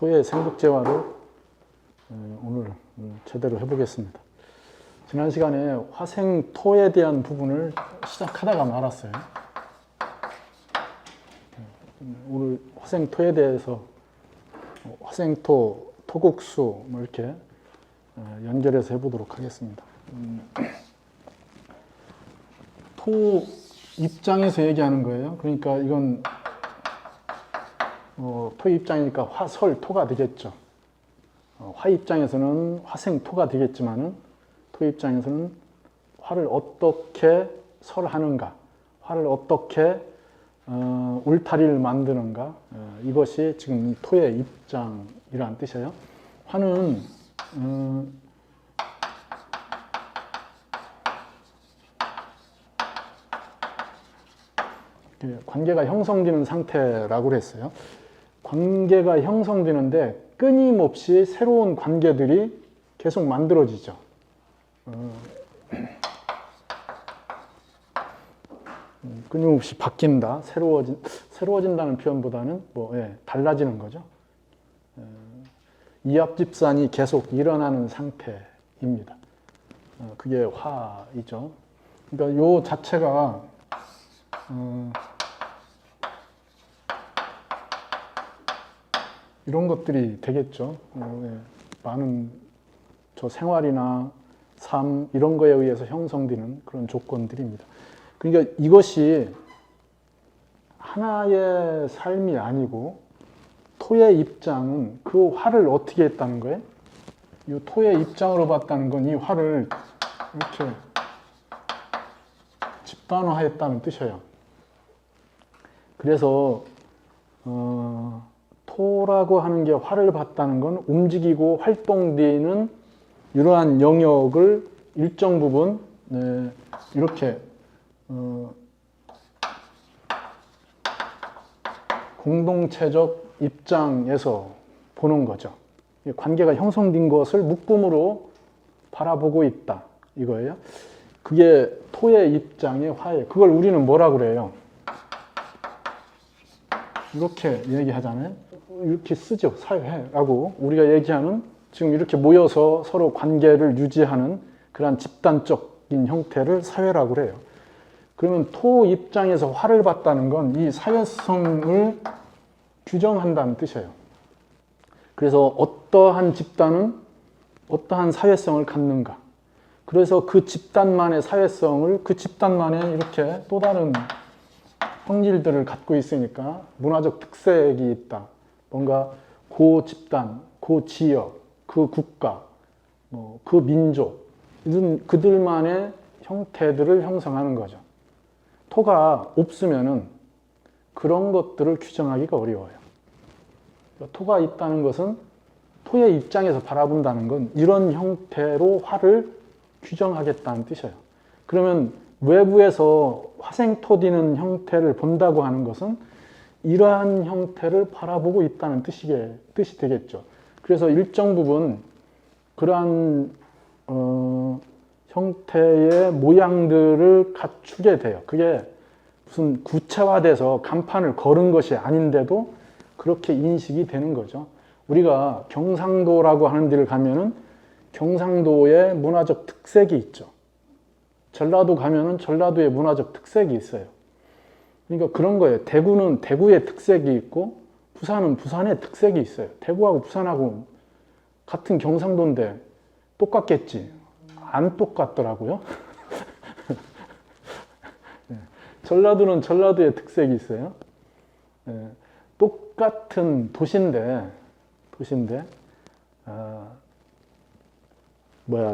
토의 생국제화를 오늘 제대로 해보겠습니다. 지난 시간에 화생토에 대한 부분을 시작하다가 말았어요. 오늘 화생토에 대해서 화생토, 토국수 뭐 이렇게 연결해서 해보도록 하겠습니다. 토 입장에서 얘기하는 거예요. 그러니까 이건 토 입장이니까 화설토가 되겠죠. 화 입장에서는 화생토가 되겠지만은 토 입장에서는 화를 어떻게 설하는가, 화를 어떻게 울타리를 만드는가, 이것이 지금 이 토의 입장이라는 뜻이에요. 화는 관계가 형성되는 상태라고 그랬어요. 관계가 형성되는데 끊임없이 새로운 관계들이 계속 만들어지죠. 끊임없이 바뀐다, 새로워진다는 표현보다는 달라지는 거죠. 이합집산이 계속 일어나는 상태입니다. 그게 화이죠. 그러니까 요 자체가 이런 것들이 되겠죠. 많은 저 생활이나 삶 이런 거에 의해서 형성되는 그런 조건들입니다. 그러니까 이것이 하나의 삶이 아니고 토의 입장은 그 화를 어떻게 했다는 거예요? 이 토의 입장으로 봤다는 건 이 화를 이렇게 집단화했다는 뜻이에요. 그래서 토라고 하는 게 화를 봤다는 건 움직이고 활동되는 이러한 영역을 일정 부분 이렇게 공동체적 입장에서 보는 거죠. 관계가 형성된 것을 묶음으로 바라보고 있다 이거예요. 그게 토의 입장의 화예요. 그걸 우리는 뭐라 그래요? 이렇게 얘기하잖아요. 이렇게 쓰죠. 사회라고 우리가 얘기하는 지금 이렇게 모여서 서로 관계를 유지하는 그런 집단적인 형태를 사회라고 그래요. 그러면 토 입장에서 화를 봤다는 건 이 사회성을 규정한다는 뜻이에요. 그래서 어떠한 집단은 어떠한 사회성을 갖는가. 그래서 그 집단만의 사회성을 그 집단만의 이렇게 또 다른 성질들을 갖고 있으니까 문화적 특색이 있다. 뭔가 그 집단, 그 지역, 그 국가, 그 민족, 그들만의 형태들을 형성하는 거죠. 토가 없으면은 그런 것들을 규정하기가 어려워요. 토가 있다는 것은 토의 입장에서 바라본다는 건 이런 형태로 화를 규정하겠다는 뜻이에요. 그러면 외부에서 화생토되는 형태를 본다고 하는 것은 이러한 형태를 바라보고 있다는 뜻이 되겠죠. 그래서 일정 부분 그러한 형태의 모양들을 갖추게 돼요. 그게 무슨 구체화돼서 간판을 걸은 것이 아닌데도 그렇게 인식이 되는 거죠. 우리가 경상도라고 하는 데를 가면은 경상도의 문화적 특색이 있죠. 전라도 가면은 전라도의 문화적 특색이 있어요. 그러니까 그런 거예요. 대구는 대구의 특색이 있고 부산은 부산의 특색이 있어요. 대구하고 부산하고 같은 경상도인데 똑같겠지. 안 똑같더라고요. 전라도는 전라도의 특색이 있어요. 똑같은 도시인데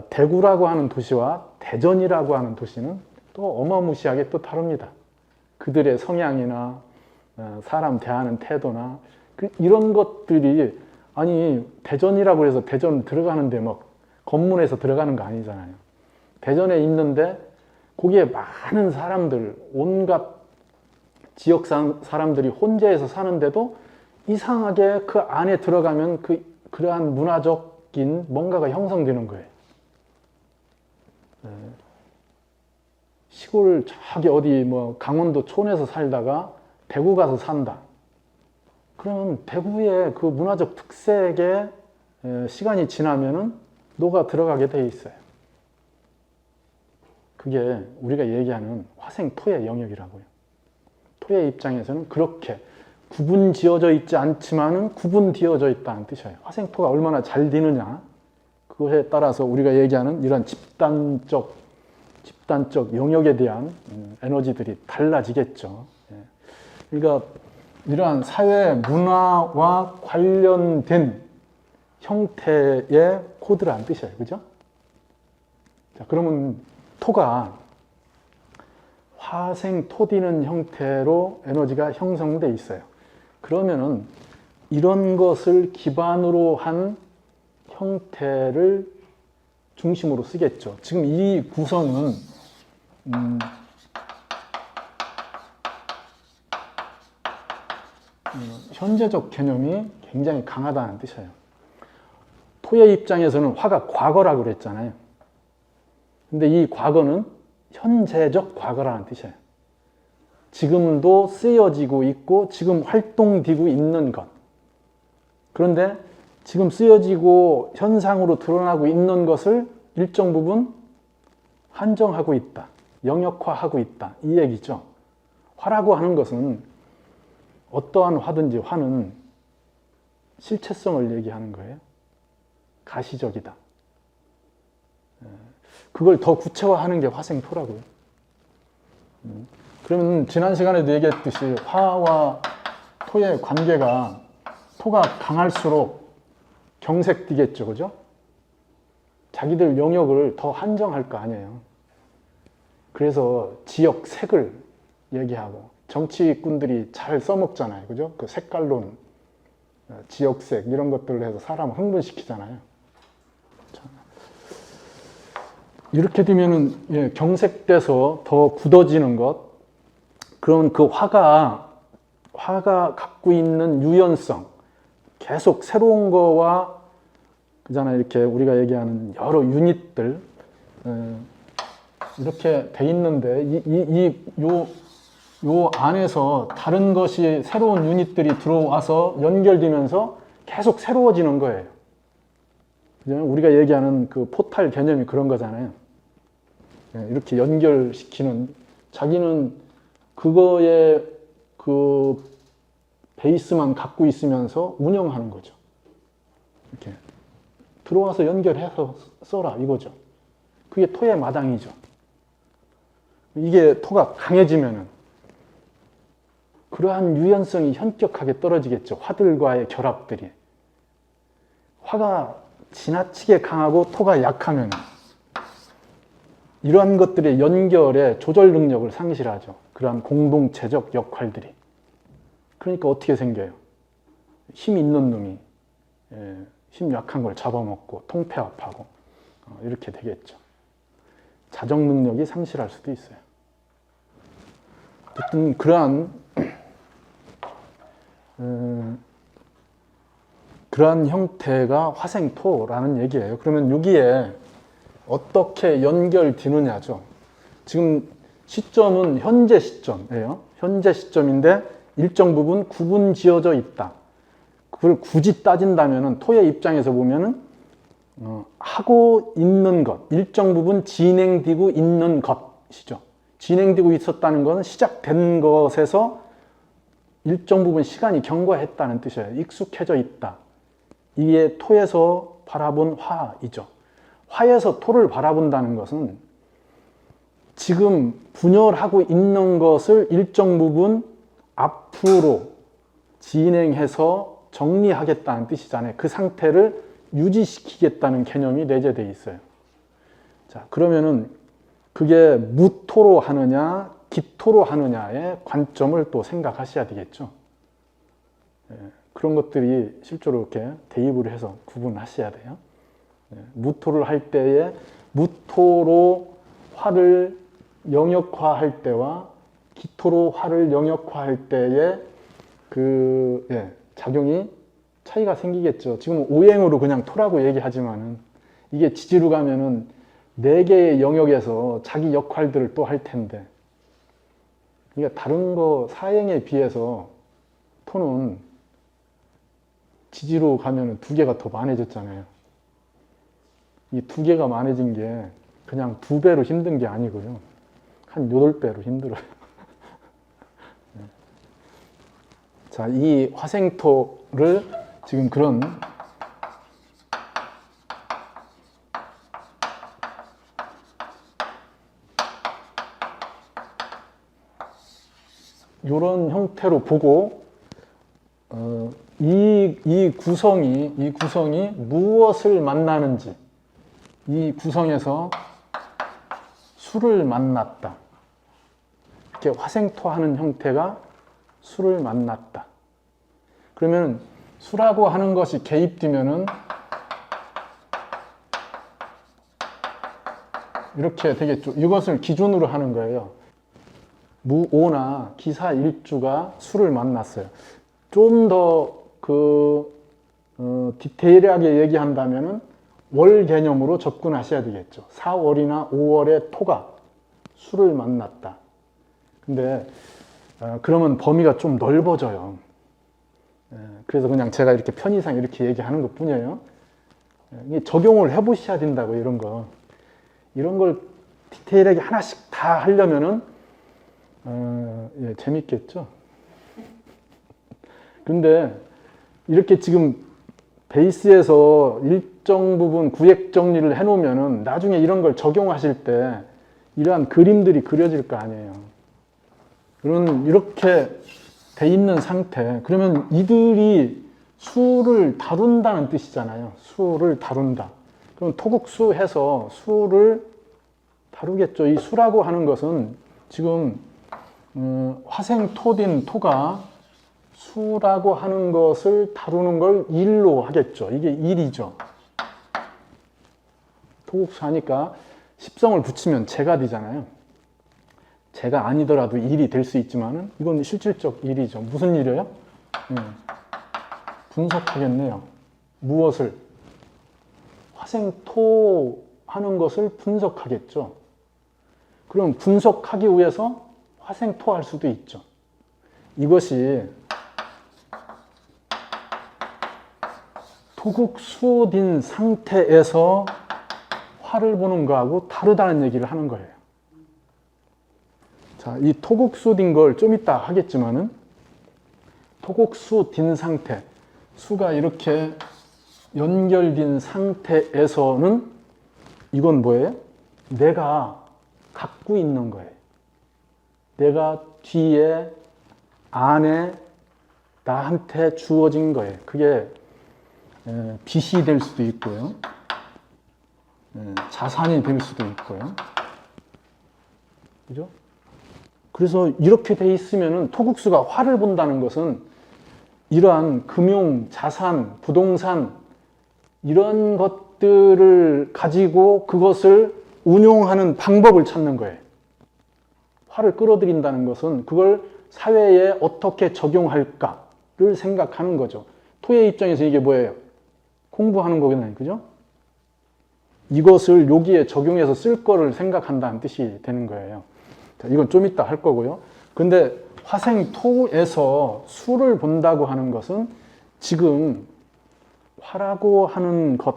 대구라고 하는 도시와 대전이라고 하는 도시는 또 어마무시하게 또 다릅니다. 그들의 성향이나 사람 대하는 태도나 이런 것들이 아니 대전이라고 해서 대전 들어가는데 막 검문해서 들어가는 거 아니잖아요. 대전에 있는데 거기에 많은 사람들 온갖 지역 사람들이 혼재해서 사는데도 이상하게 그 안에 들어가면 그러한 문화적인 뭔가가 형성되는 거예요. 시골 저기 어디 강원도 촌에서 살다가 대구 가서 산다. 그러면 대구의 그 문화적 특색에 시간이 지나면은 녹아 들어가게 돼 있어요. 그게 우리가 얘기하는 화생토의 영역이라고요. 토의 입장에서는 그렇게 구분 지어져 있지 않지만은 구분되어져 있다는 뜻이에요. 화생토가 얼마나 잘 되느냐, 그것에 따라서 우리가 얘기하는 이런 집단적 영역에 대한 에너지들이 달라지겠죠. 그러니까 이러한 사회 문화와 관련된 형태의 코드라는 뜻이에요. 그죠? 자, 그러면 토가 화생 토디는 형태로 에너지가 형성돼 있어요. 그러면은 이런 것을 기반으로 한 형태를 중심으로 쓰겠죠. 지금 이 구성은 현재적 개념이 굉장히 강하다는 뜻이에요. 토의 입장에서는 화가 과거라고 그랬잖아요. 근데 이 과거는 현재적 과거라는 뜻이에요. 지금도 쓰여지고 있고 지금 활동되고 있는 것. 그런데 지금 쓰여지고 현상으로 드러나고 있는 것을 일정 부분 한정하고 있다. 영역화하고 있다. 이 얘기죠. 화라고 하는 것은 어떠한 화든지 화는 실체성을 얘기하는 거예요. 가시적이다. 그걸 더 구체화하는 게 화생토라고요. 그러면 지난 시간에도 얘기했듯이 화와 토의 관계가 토가 강할수록 경색되겠죠. 그죠? 자기들 영역을 더 한정할 거 아니에요. 그래서 지역색을 얘기하고 정치꾼들이 잘 써먹잖아요. 그죠? 그 색깔론, 지역색 이런 것들을 해서 사람을 흥분시키잖아요. 이렇게 되면은 경색돼서 더 굳어지는 것. 그러면 그 화가 갖고 있는 유연성, 계속 새로운 거와 그잖아요. 이렇게 우리가 얘기하는 여러 유닛들 이렇게 돼 있는데 요 안에서 다른 것이 새로운 유닛들이 들어와서 연결되면서 계속 새로워지는 거예요. 우리가 얘기하는 그 포탈 개념이 그런 거잖아요. 이렇게 연결시키는, 자기는 그거에 그 베이스만 갖고 있으면서 운영하는 거죠. 이렇게 들어와서 연결해서 써라 이거죠. 그게 토의 마당이죠. 이게 토가 강해지면은 그러한 유연성이 현격하게 떨어지겠죠. 화들과의 결합들이. 화가 지나치게 강하고 토가 약하면 이러한 것들의 연결의 조절 능력을 상실하죠. 그러한 공동체적 역할들이. 그러니까 어떻게 생겨요? 힘 있는 놈이 힘 약한 걸 잡아먹고 통폐합하고 이렇게 되겠죠. 자정 능력이 상실할 수도 있어요. 어쨌든 그러한 형태가 화생토라는 얘기예요. 그러면 여기에 어떻게 연결되느냐죠. 지금 시점은 현재 시점이에요. 현재 시점인데 일정 부분 구분 지어져 있다. 그걸 굳이 따진다면 토의 입장에서 보면은 하고 있는 것, 일정 부분 진행되고 있는 것이죠. 진행되고 있었다는 것은 시작된 것에서 일정 부분 시간이 경과했다는 뜻이에요. 익숙해져 있다. 이게 토에서 바라본 화이죠. 화에서 토를 바라본다는 것은 지금 분열하고 있는 것을 일정 부분 앞으로 진행해서 정리하겠다는 뜻이잖아요. 그 상태를 유지시키겠다는 개념이 내재되어 있어요. 자, 그러면은 그게 무토로 하느냐, 기토로 하느냐의 관점을 또 생각하셔야 되겠죠. 그런 것들이 실제로 이렇게 대입을 해서 구분하셔야 돼요. 무토를 할 때에 무토로 화를 영역화할 때와 기토로 화를 영역화할 때의 작용이 차이가 생기겠죠. 지금 오행으로 그냥 토라고 얘기하지만은 이게 지지로 가면은 4개의 영역에서 자기 역할들을 또 할 텐데, 그러니까 다른 거 사행에 비해서 토는 지지로 가면 두 개가 더 많아졌잖아요. 이 두 개가 많아진 게 그냥 두 배로 힘든 게 아니고요. 한 8배로 힘들어요. 자, 이 화생토를 지금 그런 이런 형태로 보고 이 구성이 무엇을 만나는지, 이 구성에서 수를 만났다. 이렇게 화생토하는 형태가 수를 만났다. 그러면 수라고 하는 것이 개입되면은 이렇게 되겠죠. 이것을 기준으로 하는 거예요. 무오나 기사 일주가 수를 만났어요. 좀 더 디테일하게 얘기한다면은 월 개념으로 접근하셔야 되겠죠. 4월이나 5월에 토가 수를 만났다. 근데 그러면 범위가 좀 넓어져요. 그래서 그냥 제가 이렇게 편의상 이렇게 얘기하는 것 뿐이에요. 적용을 해보셔야 된다고, 이런 거. 이런 걸 디테일하게 하나씩 다 하려면은 재밌겠죠. 근데 이렇게 지금 베이스에서 일정 부분 구획 정리를 해놓으면은 나중에 이런 걸 적용하실 때 이러한 그림들이 그려질 거 아니에요. 그러면 이렇게 돼 있는 상태. 그러면 이들이 수를 다룬다는 뜻이잖아요. 수를 다룬다. 그럼 토국수 해서 수를 다루겠죠. 이 수라고 하는 것은 지금 화생토딘 토가 수라고 하는 것을 다루는 걸 일로 하겠죠. 이게 일이죠. 토국수 하니까 십성을 붙이면 재가 되잖아요. 재가 아니더라도 일이 될 수 있지만은 이건 실질적 일이죠. 무슨 일이에요? 분석하겠네요. 무엇을? 화생토 하는 것을 분석하겠죠. 그럼 분석하기 위해서 화생토 할 수도 있죠. 이것이 토국수된 상태에서 화를 보는 거하고 다르다는 얘기를 하는 거예요. 자, 이 토국수된 걸 좀 이따 하겠지만은 토국수된 상태, 수가 이렇게 연결된 상태에서는 이건 뭐예요? 내가 갖고 있는 거예요. 내가 뒤에 안에 나한테 주어진 거예요. 그게 빚이 될 수도 있고요. 자산이 될 수도 있고요. 그죠? 그래서 이렇게 돼 있으면은 토국수가 화를 본다는 것은 이러한 금융, 자산, 부동산 이런 것들을 가지고 그것을 운용하는 방법을 찾는 거예요. 화를 끌어들인다는 것은 그걸 사회에 어떻게 적용할까를 생각하는 거죠. 토의 입장에서 이게 뭐예요? 공부하는 거잖아요. 그죠? 이것을 여기에 적용해서 쓸 거를 생각한다는 뜻이 되는 거예요. 자, 이건 좀 이따 할 거고요. 근데 화생토에서 수를 본다고 하는 것은 지금 화라고 하는 것,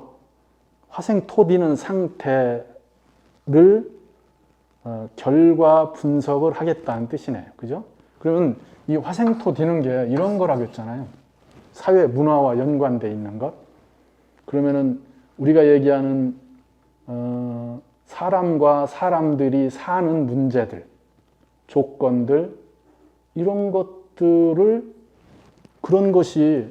화생토되는 상태를 결과 분석을 하겠다는 뜻이네요. 그죠? 그러면 이 화생토되는 게 이런 거라고 했잖아요. 사회 문화와 연관되어 있는 것. 그러면은 우리가 얘기하는 사람과 사람들이 사는 문제들, 조건들, 이런 것들을 그런 것에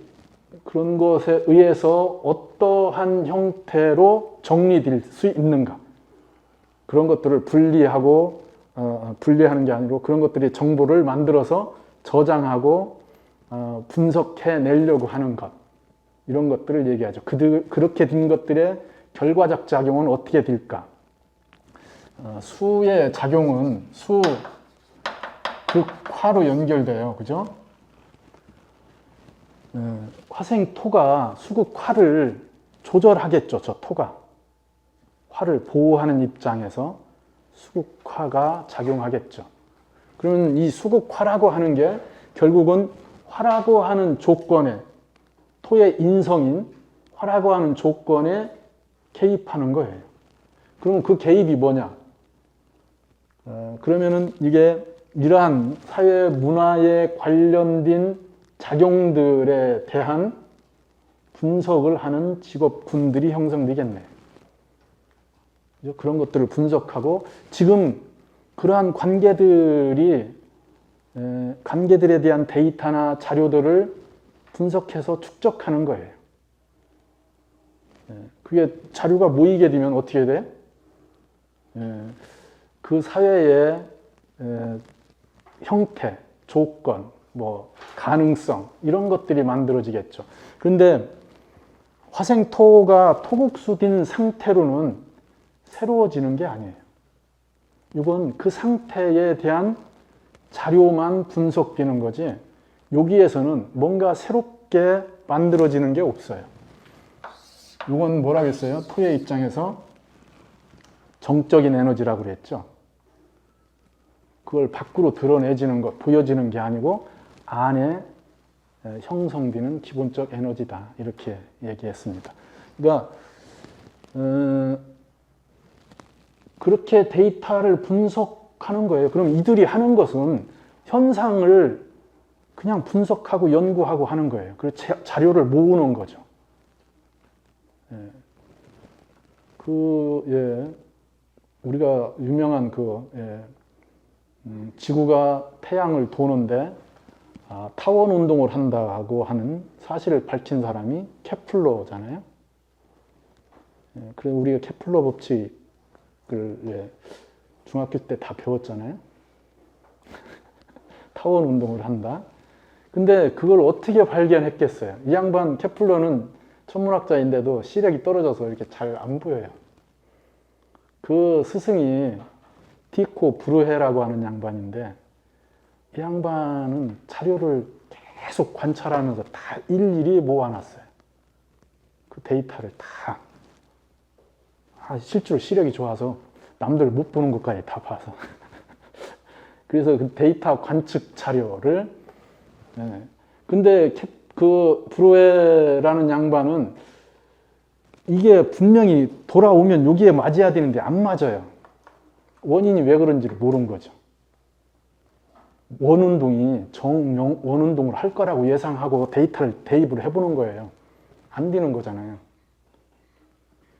의해서 어떠한 형태로 정리될 수 있는가. 그런 것들을 분리하는 게 아니고 그런 것들이 정보를 만들어서 저장하고 분석해 내려고 하는 것. 이런 것들을 얘기하죠. 그렇게 된 것들의 결과적 작용은 어떻게 될까? 수의 작용은 극화로 연결돼요. 그죠? 화생토가 수극화를 조절하겠죠. 저 토가. 화를 보호하는 입장에서 수극화가 작용하겠죠. 그러면 이 수극화라고 하는 게 결국은 화라고 하는 조건에 토의 인성인 화라고 하는 조건에 개입하는 거예요. 그러면 그 개입이 뭐냐? 그러면은 이게 이러한 사회 문화에 관련된 작용들에 대한 분석을 하는 직업군들이 형성되겠네요. 그런 것들을 분석하고 지금 그러한 관계들에 대한 데이터나 자료들을 분석해서 축적하는 거예요. 그게 자료가 모이게 되면 어떻게 돼? 그 사회의 형태, 조건, 뭐 가능성 이런 것들이 만들어지겠죠. 그런데 화생토가 토국수된 상태로는 새로워지는 게 아니에요. 이건 그 상태에 대한 자료만 분석되는 거지 여기에서는 뭔가 새롭게 만들어지는 게 없어요. 이건 뭐라겠어요? 토의 입장에서 정적인 에너지라고 그랬죠. 그걸 밖으로 드러내지는 것, 보여지는 게 아니고 안에 형성되는 기본적 에너지다. 이렇게 얘기했습니다. 그러니까 그렇게 데이터를 분석하는 거예요. 그럼 이들이 하는 것은 현상을 그냥 분석하고 연구하고 하는 거예요. 그래서 자료를 모으는 거죠. 우리가 유명한 지구가 태양을 도는데 타원 운동을 한다고 하는 사실을 밝힌 사람이 케플러잖아요. 그래서 우리가 케플러 법칙을 중학교 때 다 배웠잖아요. 타원 운동을 한다. 근데 그걸 어떻게 발견했겠어요? 이 양반 케플러는 천문학자인데도 시력이 떨어져서 이렇게 잘 안 보여요. 그 스승이 티코 브루헤라고 하는 양반인데 이 양반은 자료를 계속 관찰하면서 다 일일이 모아놨어요. 그 데이터를 다. 실제로 시력이 좋아서 남들 못 보는 것까지 다 봐서. 그래서 그 데이터 관측 자료를 근데 그 브루헤라는 양반은 이게 분명히 돌아오면 여기에 맞아야 되는데 안 맞아요. 원인이 왜 그런지를 모른 거죠. 원운동이 원운동을 할 거라고 예상하고 데이터를 대입을 해보는 거예요. 안 되는 거잖아요.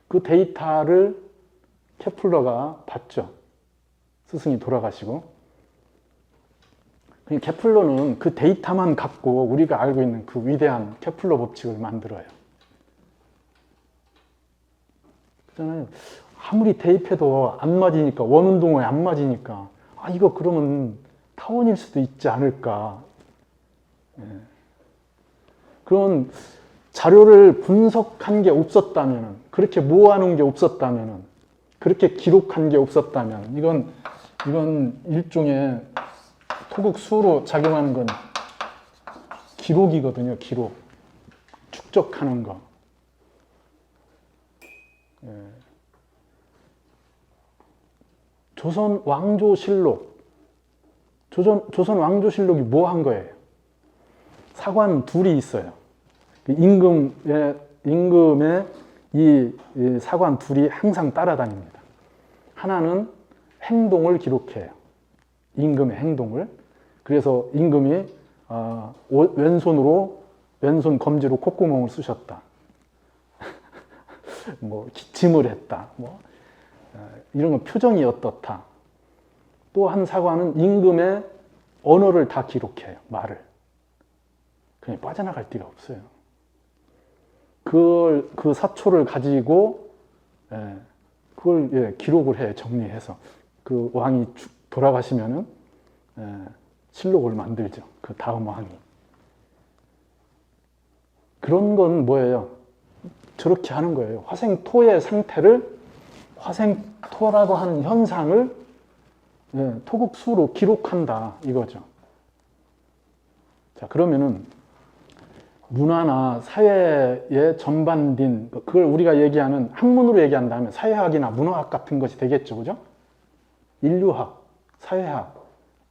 그 데이터를 케플러가 봤죠. 스승이 돌아가시고. 케플러는 그 데이터만 갖고 우리가 알고 있는 그 위대한 케플러 법칙을 만들어요. 그렇잖아요. 아무리 대입해도 안 맞으니까, 원운동에 안 맞으니까, 이거 그러면 타원일 수도 있지 않을까. 그런 자료를 분석한 게 없었다면, 그렇게 모아놓은 게 없었다면, 그렇게 기록한 게 없었다면, 이건 일종의 토국수로 작용하는 건 기록이거든요, 기록. 축적하는 거. 조선 왕조실록. 조선 왕조실록이 뭐 한 거예요? 사관 둘이 있어요. 임금에 이 사관 둘이 항상 따라다닙니다. 하나는 행동을 기록해요. 임금의 행동을. 그래서 임금이 왼손 검지로 콧구멍을 쑤셨다. 뭐 기침을 했다. 이런 건 표정이 어떻다. 또 한 사관은 임금의 언어를 다 기록해요. 말을. 그냥 빠져나갈 데가 없어요. 그 사초를 가지고 그걸 기록을 해요. 정리해서. 그 왕이 돌아가시면은 실록을 만들죠. 그 다음 왕이. 그런 건 뭐예요? 저렇게 하는 거예요. 화생토의 상태를 화생토라고 하는 현상을 토국수로 기록한다 이거죠. 자, 그러면은 문화나 사회에 전반된 그걸 우리가 얘기하는 학문으로 얘기한다면 사회학이나 문화학 같은 것이 되겠죠. 그죠? 인류학, 사회학,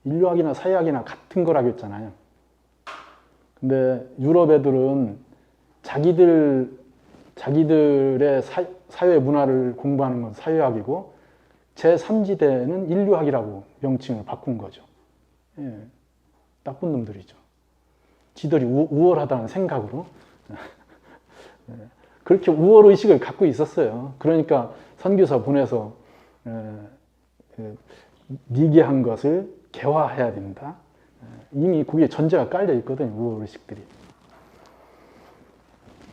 인류학이나 사회학이나 같은 거라고 했잖아요. 근데 유럽 애들은 자기들의 사회 문화를 공부하는 건 사회학이고 제3지대는 인류학이라고 명칭을 바꾼 거죠. 예, 나쁜 놈들이죠. 지들이 우월하다는 생각으로 그렇게 우월 의식을 갖고 있었어요. 그러니까 선교사 보내서 미개한 것을 개화해야 된다. 이미 거기에 전제가 깔려 있거든요. 우월 의식들이.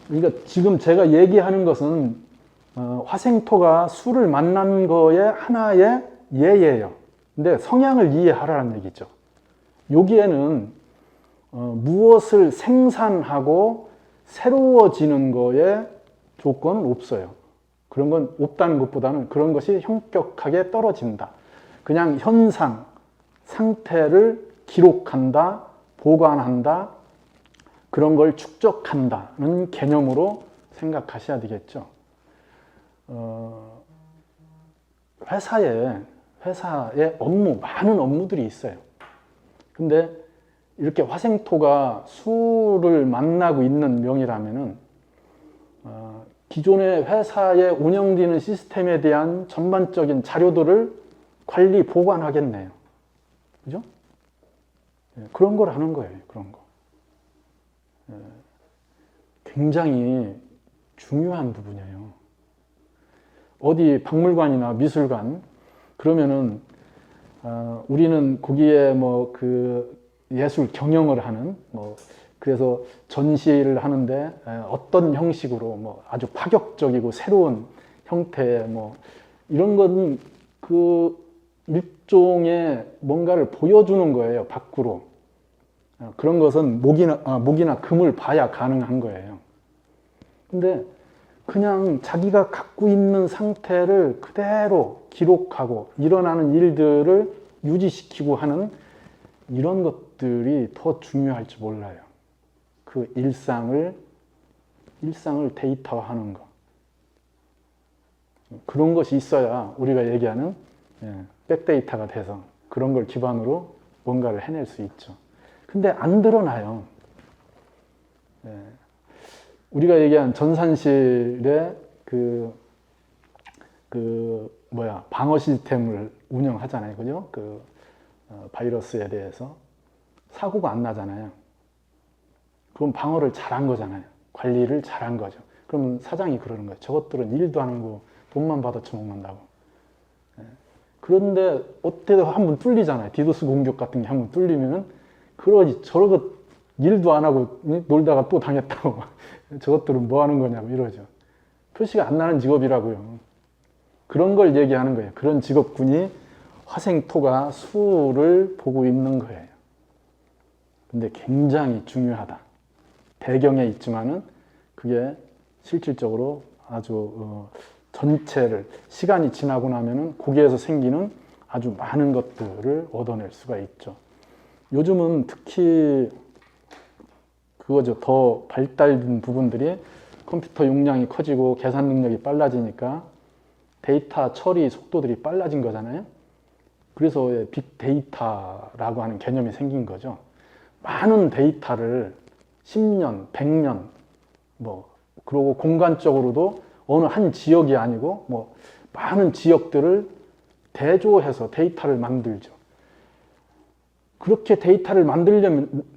그러니까 지금 제가 얘기하는 것은 화생토가 수를 만난 거의 하나의 예예요. 근데 성향을 이해하라는 얘기죠. 여기에는 무엇을 생산하고 새로워지는 거에 조건은 없어요. 그런 건 없다는 것보다는 그런 것이 형격하게 떨어진다. 그냥 현상, 상태를 기록한다, 보관한다, 그런 걸 축적한다는 개념으로 생각하셔야 되겠죠. 회사에 많은 업무들이 있어요. 근데 이렇게 화생토가 수를 만나고 있는 명이라면은 기존의 회사에 운영되는 시스템에 대한 전반적인 자료들을 관리, 보관하겠네요. 그죠? 그런 걸 하는 거예요. 그런 거. 굉장히 중요한 부분이에요. 어디 박물관이나 미술관 그러면은 우리는 거기에 뭐 그 예술 경영을 하는 그래서 전시를 하는데 어떤 형식으로 아주 파격적이고 새로운 형태의 이런 건 그 일종의 뭔가를 보여주는 거예요. 밖으로. 그런 것은 목이나 금을 봐야 가능한 거예요. 근데 그냥 자기가 갖고 있는 상태를 그대로 기록하고 일어나는 일들을 유지시키고 하는 이런 것들이 더 중요할지 몰라요. 그 일상을 데이터화하는 거. 그런 것이 있어야 우리가 얘기하는 백데이터가 돼서 그런 걸 기반으로 뭔가를 해낼 수 있죠. 근데 안 드러나요. 우리가 얘기한 전산실의 방어 시스템을 운영하잖아요. 그죠? 바이러스에 대해서 사고가 안 나잖아요. 그럼 방어를 잘한 거잖아요. 관리를 잘한 거죠. 그러면 사장이 그러는 거예요. 저것들은 일도 안 하고 돈만 받아 처먹는다고. 그런데 어때도 한번 뚫리잖아요. 디도스 공격 같은 게 한번 뚫리면은 그러지 저러고 일도 안 하고 놀다가 또 당했다고 저것들은 뭐 하는 거냐고 이러죠. 표시가 안 나는 직업이라고요. 그런 걸 얘기하는 거예요. 그런 직업군이 화생토가 수를 보고 있는 거예요. 근데 굉장히 중요하다. 배경에 있지만은 그게 실질적으로 아주 전체를 시간이 지나고 나면은 거기에서 생기는 아주 많은 것들을 얻어낼 수가 있죠. 요즘은 특히 그거죠. 더 발달된 부분들이 컴퓨터 용량이 커지고 계산 능력이 빨라지니까 데이터 처리 속도들이 빨라진 거잖아요. 그래서 빅데이터라고 하는 개념이 생긴 거죠. 많은 데이터를 10년, 100년, 그리고 공간적으로도 어느 한 지역이 아니고 많은 지역들을 대조해서 데이터를 만들죠. 그렇게 데이터를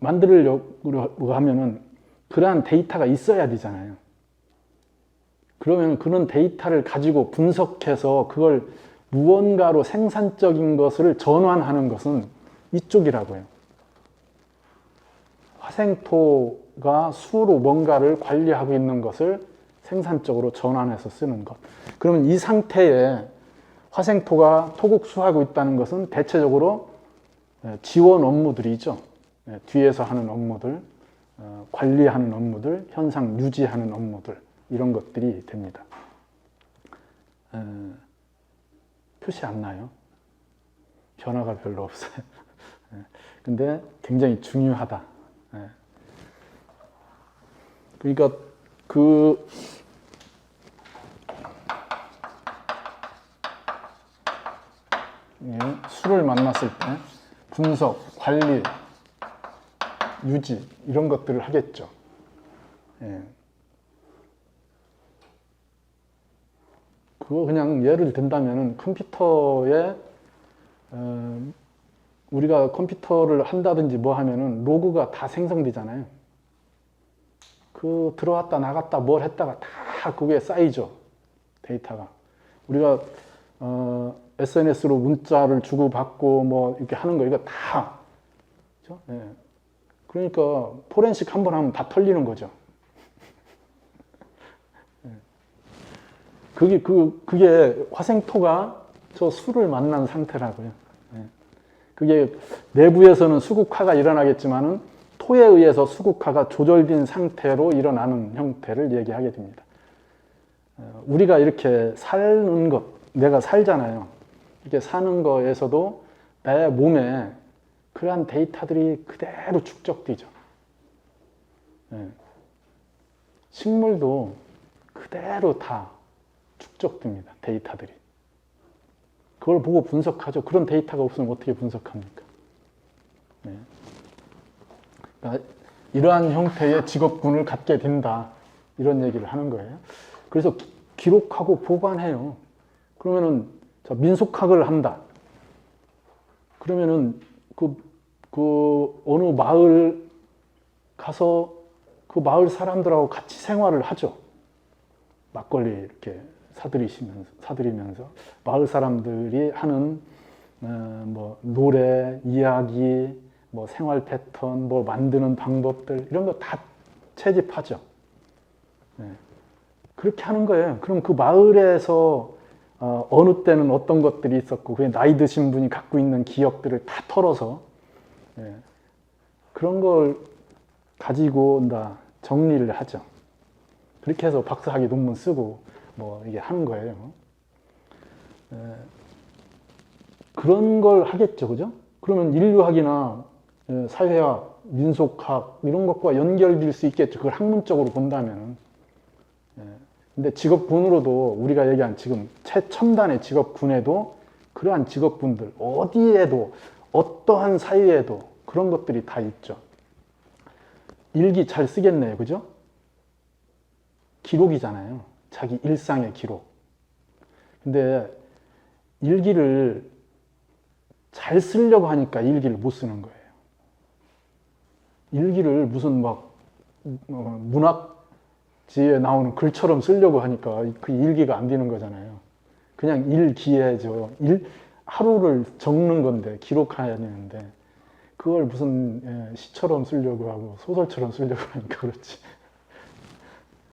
만들려고 하면은 그러한 데이터가 있어야 되잖아요. 그러면 그런 데이터를 가지고 분석해서 그걸 무언가로 생산적인 것을 전환하는 것은 이쪽이라고요. 화생토가 수로 뭔가를 관리하고 있는 것을 생산적으로 전환해서 쓰는 것. 그러면 이 상태에 화생토가 토국수하고 있다는 것은 대체적으로 지원 업무들이죠. 뒤에서 하는 업무들, 관리하는 업무들, 현상 유지하는 업무들 이런 것들이 됩니다. 표시 안 나요. 변화가 별로 없어요. 근데 굉장히 중요하다. 그러니까 수를 만났을 때 분석, 관리, 유지 이런 것들을 하겠죠. 그거 그냥 예를 든다면 컴퓨터에 우리가 컴퓨터를 한다든지 뭐 하면은 로그가 다 생성되잖아요. 그 들어왔다 나갔다 뭘 했다가 다 그게 쌓이죠. 데이터가. 우리가 SNS로 문자를 주고받고 뭐 이렇게 하는 거 이거 다. 그렇죠? 예. 그러니까 포렌식 한번 하면 다 털리는 거죠. 예. 그게 화생토가 저 수를 만난 상태라고요. 예. 그게 내부에서는 수국화가 일어나겠지만은 토에 의해서 수국화가 조절된 상태로 일어나는 형태를 얘기하게 됩니다. 우리가 이렇게 사는 것, 내가 살잖아요. 이렇게 사는 거에서도 내 몸에 그러한 데이터들이 그대로 축적되죠. 식물도 그대로 다 축적됩니다. 데이터들이. 그걸 보고 분석하죠. 그런 데이터가 없으면 어떻게 분석합니까? 그러니까 이러한 형태의 직업군을 갖게 된다. 이런 얘기를 하는 거예요. 그래서 기록하고 보관해요. 그러면은 민속학을 한다. 그러면은 그 어느 마을 가서 그 마을 사람들하고 같이 생활을 하죠. 막걸리 이렇게 사들이면서 마을 사람들이 하는 뭐 노래, 이야기, 뭐 생활 패턴, 뭐 만드는 방법들 이런 거 다 채집하죠. 그렇게 하는 거예요. 그럼 그 마을에서 어느 때는 어떤 것들이 있었고 그 나이 드신 분이 갖고 있는 기억들을 다 털어서 그런 걸 가지고 정리를 하죠. 그렇게 해서 박사학위 논문 쓰고 뭐 이게 하는 거예요. 그런 걸 하겠죠, 그죠? 그러면 인류학이나 사회학, 민속학 이런 것과 연결될 수 있겠죠. 그걸 학문적으로 본다면. 근데 직업군으로도 우리가 얘기한 지금 최첨단의 직업군에도 그러한 직업군들 어디에도 어떠한 사회에도 그런 것들이 다 있죠. 일기 잘 쓰겠네요, 그죠? 기록이잖아요. 자기 일상의 기록. 근데 일기를 잘 쓰려고 하니까 일기를 못 쓰는 거예요. 일기를 무슨 막 문학지에 나오는 글처럼 쓰려고 하니까 그 일기가 안 되는 거잖아요. 그냥 일기예죠. 하루를 적는 건데 기록해야 되는데 그걸 무슨 시처럼 쓰려고 하고 소설처럼 쓰려고 하니까 그렇지.